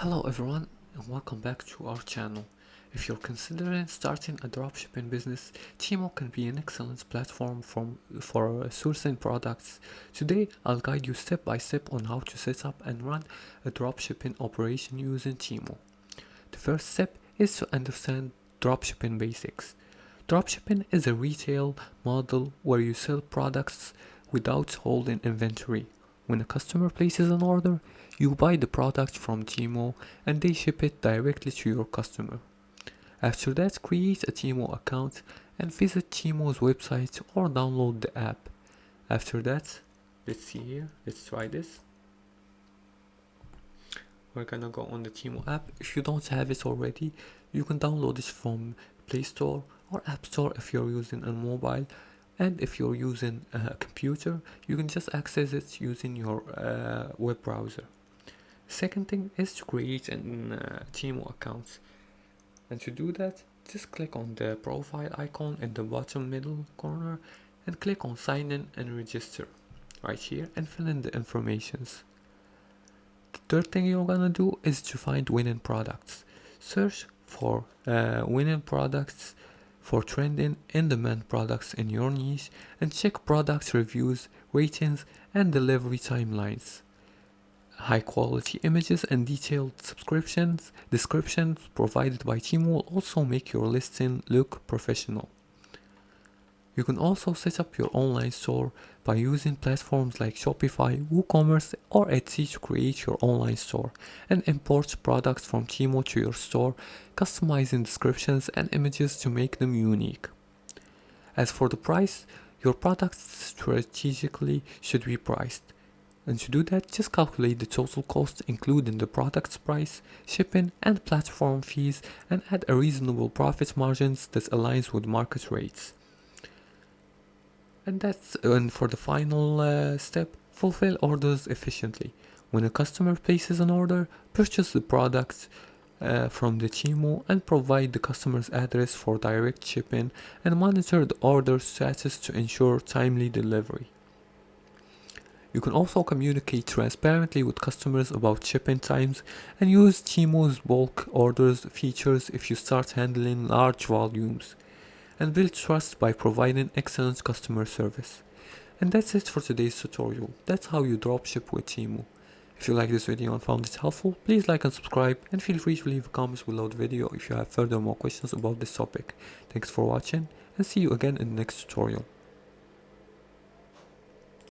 Hello everyone and welcome back to our channel. If you're considering starting a dropshipping business, Temu can be an excellent platform for sourcing products. Today I'll guide you step by step on how to set up and run a dropshipping operation using Temu. The first step is to understand dropshipping basics. Dropshipping is a retail model where you sell products without holding inventory. When a customer places an order, you buy the product from Temu and they ship it directly to your customer. After that, create a Temu account and visit Temu's website or download the app. After that, let's see here, let's try this. We're gonna go on the Temu app. If you don't have it already, you can download it from Play Store or App Store if you're using a mobile. And if you're using a computer, you can just access it using your web browser. Second thing is to create an Temu account. And to do that, just click on the profile icon in the bottom middle corner and click on sign in and register right here and fill in the informations. The third thing you're gonna do is to find winning products. Search for winning products for trending in-demand products in your niche and check product reviews, ratings, and delivery timelines. High quality images and detailed descriptions provided by Temu will also make your listing look professional. You can also set up your online store by using platforms like Shopify, WooCommerce, or Etsy to create your online store and import products from Temu to your store, customizing descriptions and images to make them unique. As for the price, your products strategically should be priced. And to do that, just calculate the total cost including the product's price, shipping, and platform fees and add a reasonable profit margins that aligns with market rates. And for the final step, fulfill orders efficiently. When a customer places an order, purchase the product from the Temu and provide the customer's address for direct shipping and monitor the order status to ensure timely delivery. You can also communicate transparently with customers about shipping times and use Temu's bulk orders features if you start handling large volumes. And build trust by providing excellent customer service. And that's it for today's tutorial. That's how you dropship with Temu. If you like this video and found it helpful, please like and subscribe and feel free to leave comments below the video if you have further more questions about this topic. Thanks for watching and see you again in the next tutorial.